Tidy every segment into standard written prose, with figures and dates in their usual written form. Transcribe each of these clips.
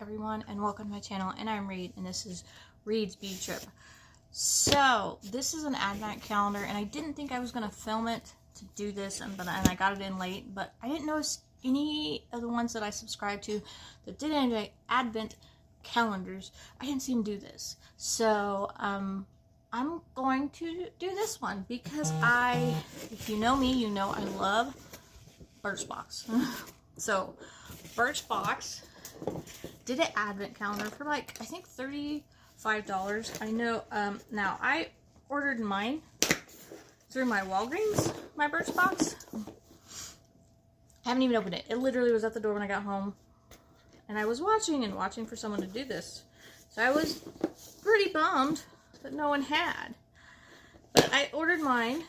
everyone, and welcome to my channel. And I'm Reed, and this is Reed's Beauty Trip. So this is an advent calendar, and I didn't think I was going to film it to do this, and I got it in late, but I didn't notice any of the ones that I subscribed to that did advent calendars. I didn't see them do this, so I'm going to do this one because if you know me, you know I love Birchbox. So Birchbox did an advent calendar for like, I think $35. I know, now I ordered mine through my Walgreens, my Birchbox. I haven't even opened it. It literally was at the door when I got home. And I was watching for someone to do this. So I was pretty bummed that no one had. But I ordered mine.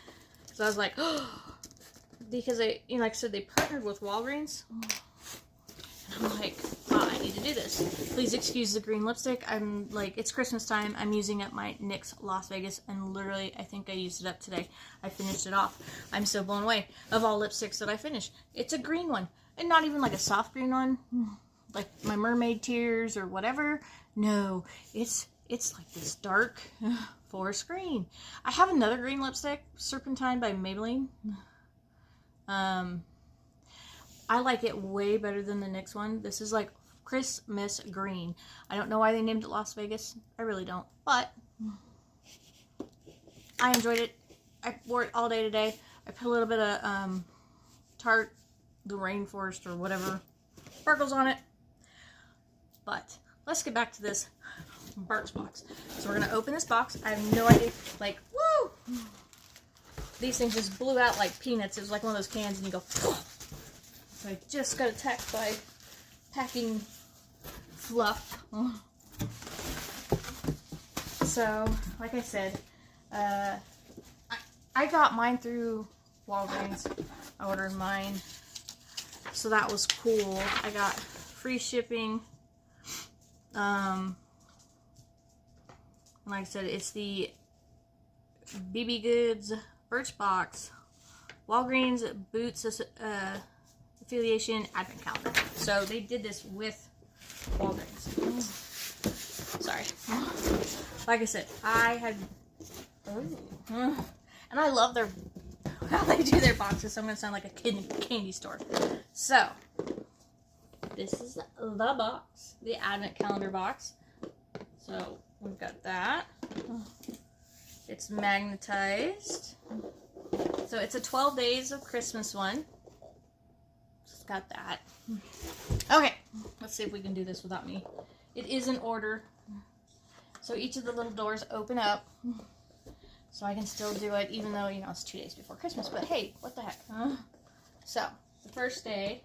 So I was like, oh, because like I said, they partnered with Walgreens. And I'm like, oh, I need to do this. Please excuse the green lipstick. I'm like, it's Christmas time. I'm using up my NYX Las Vegas, and literally, I think I used it up today. I finished it off. I'm so blown away of all lipsticks that I finished. It's a green one, and not even like a soft green one, like my mermaid tears or whatever. No, it's like this dark forest green. I have another green lipstick, Serpentine by Maybelline. I like it way better than the NYX one. This is like Christmas green. I don't know why they named it Las Vegas. I really don't. But I enjoyed it. I wore it all day today. I put a little bit of Tarte, the Rainforest or whatever, sparkles on it. But let's get back to this Birchbox. So we're going to open this box. I have no idea. Like, woo! These things just blew out like peanuts. It was like one of those cans and you go, so I just got attacked by packing fluff. So, like I said, I got mine through Walgreens. I ordered mine. So that was cool. I got free shipping. And like I said, it's the BB Goods Birchbox Walgreens Boots affiliation advent calendar. So they did this with Walgreens. Sorry. Like I said, I had, and I love how they do their boxes. So I'm gonna sound like a kid in a candy store. So this is the box, the advent calendar box. So we've got that. It's magnetized. So it's a 12 days of Christmas one. Just got that. Okay, let's see if we can do this without me. It is in order. So each of the little doors open up. So I can still do it even though, you know, it's 2 days before Christmas. But hey, what the heck? So the first day,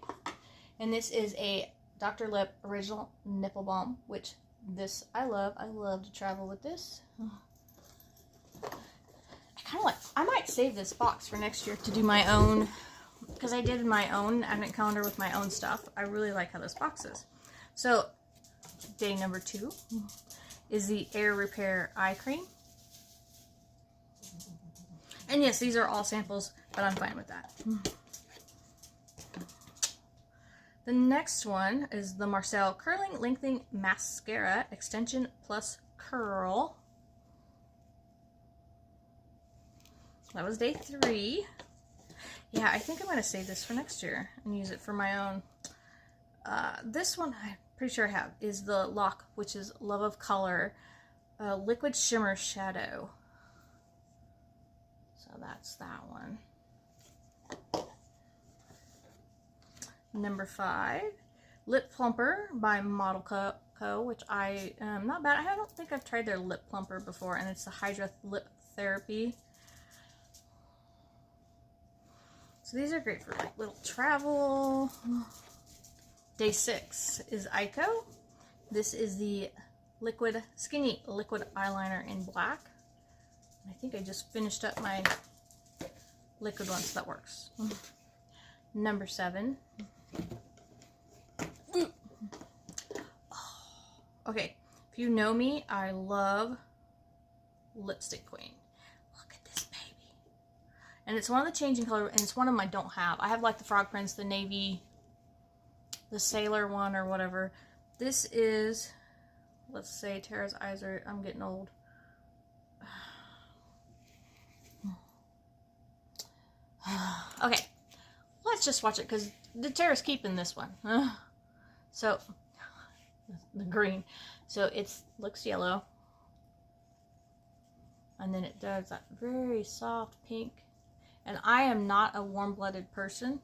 and this is a Dr. Lip Original Nipple Balm, which this I love. I love to travel with this. I might save this box for next year to do my own, because I did my own advent calendar with my own stuff. I really like how this box is. So, day number 2 is the Air Repair Eye Cream. And yes, these are all samples, but I'm fine with that. The next one is the Marcel Curling Lengthening Mascara Extension Plus Curl. That was day 3. Yeah, I think I'm going to save this for next year and use it for my own. This one, I'm pretty sure I have, is the Lock, which is Love of Color Liquid Shimmer Shadow. So that's that one. Number 5, Lip Plumper by Model Co. Which not bad. I don't think I've tried their lip plumper before, and it's the Hydra Lip Therapy. So these are great for like little travel. Day 6 is Ico. This is the Skinny Liquid Eyeliner in black. I think I just finished up my liquid one, so that works. Number 7. Okay, if you know me, I love Lipstick Queen. Look at this baby. And it's one of the changing color, and it's one of them I don't have. I have like the Frog Prince, the navy, the sailor one or whatever. This is, let's say Tara's eyes are, I'm getting old. Okay, let's just watch it because the Tara's keeping this one. So, the green. So it looks yellow. And then it does that very soft pink. And I am not a warm-blooded person,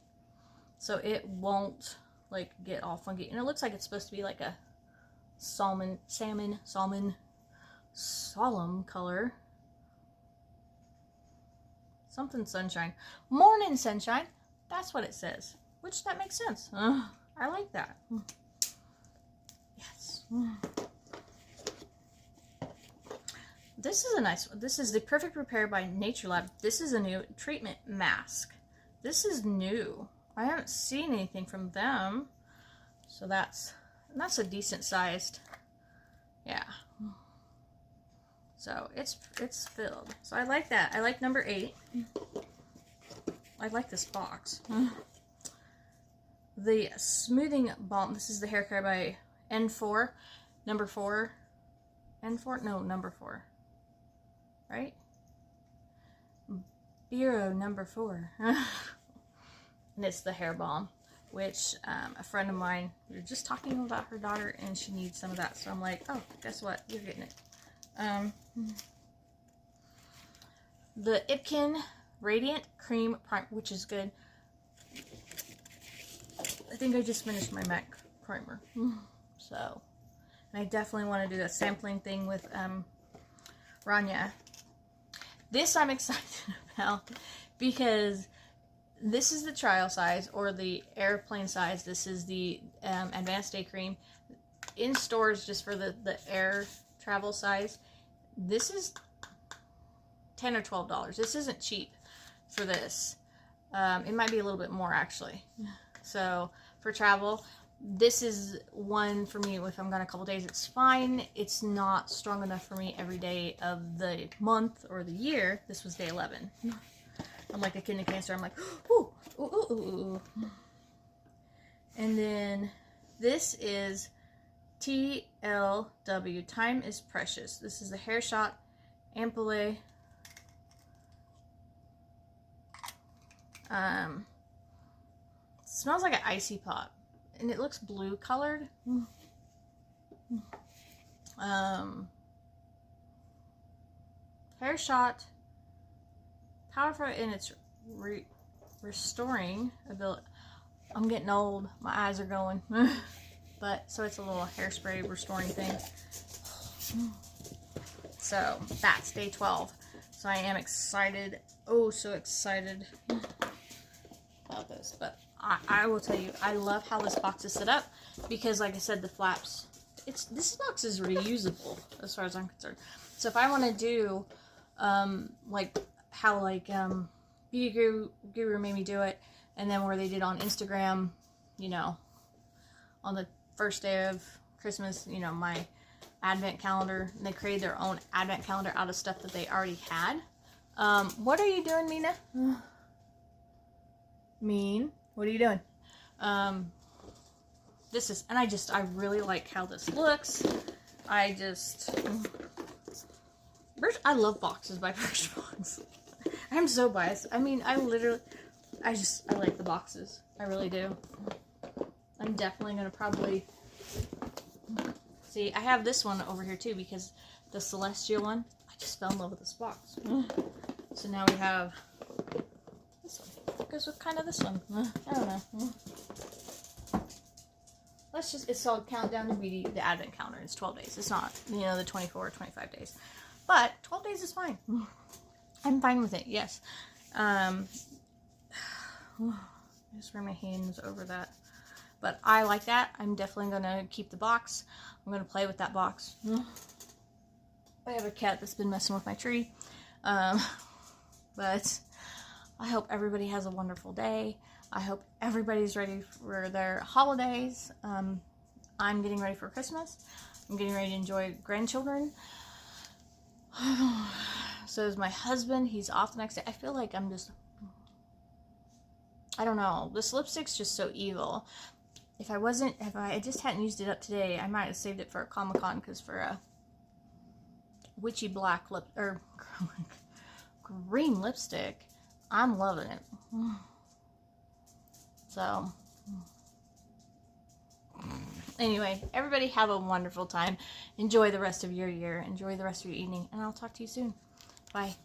so it won't like get all funky. And it looks like it's supposed to be like a solemn color. Something sunshine. Morning sunshine. That's what it says. Which that makes sense. I like that. Yes. This is a nice one. This is the Perfect Repair by Nature Lab. This is a new treatment mask. This is new. I haven't seen anything from them. So that's a decent sized. Yeah. So it's filled. So I like that. I like number 8. I like this box. The Smoothing Balm. This is the hair care by N4. Number 4. N4? No, number 4. Right? Bureau number 4. And it's the hair balm, which a friend of mine, we were just talking about her daughter and she needs some of that. So I'm like, oh, guess what? You're getting it. The Ipkin Radiant Cream Primer, which is good. I think I just finished my MAC primer. So, and I definitely want to do that sampling thing with Rania. This I'm excited about because this is the trial size or the airplane size. This is the Advanced Day Cream. In stores, just for the air travel size, this is $10 or $12. This isn't cheap for this. It might be a little bit more actually. So for travel, this is one for me if I'm gone a couple days. It's fine. It's not strong enough for me every day of the month or the year. This was day 11. I'm like a kid in a cancer. I'm like, ooh, ooh, ooh, ooh. And then this is TLW, Time is Precious. This is the Hair Shot Ampoule. Smells like an icy pop. And it looks blue colored. Hair Shot, powerful in its restoring ability. I'm getting old. My eyes are going. But, so it's a little hairspray restoring thing. So, that's day 12. So I am excited. Oh, so excited about this. But I will tell you, I love how this box is set up because, like I said, the flaps, this box is reusable as far as I'm concerned. So if I want to do, like how Beauty Guru made me do it, and then where they did on Instagram, you know, on the first day of Christmas, you know, my advent calendar, and they created their own advent calendar out of stuff that they already had. What are you doing, Mina? Mean. What are you doing? This is, and I really like how this looks. I love boxes by Birchbox. I'm so biased. I mean, I like the boxes. I really do. I'm definitely going to probably, see, I have this one over here too because the Celestial one, I just fell in love with this box. So now we have this one. Goes with kind of this one. I don't know. Let's just, it's called Countdown to Beauty, the Advent Calendar. It's 12 days. It's not, you know, the 24 or 25 days. But 12 days is fine. I'm fine with it, yes. I just wear my hands over that. But I like that. I'm definitely going to keep the box. I'm going to play with that box. I have a cat that's been messing with my tree. But I hope everybody has a wonderful day. I hope everybody's ready for their holidays. I'm getting ready for Christmas. I'm getting ready to enjoy grandchildren. So is my husband. He's off the next day. I feel like I'm just, I don't know. This lipstick's just so evil. if I just hadn't used it up today, I might have saved it for a Comic-Con, because for a witchy black lip, or green lipstick, I'm loving it. So, anyway, everybody have a wonderful time. Enjoy the rest of your year. Enjoy the rest of your evening. And I'll talk to you soon. Bye.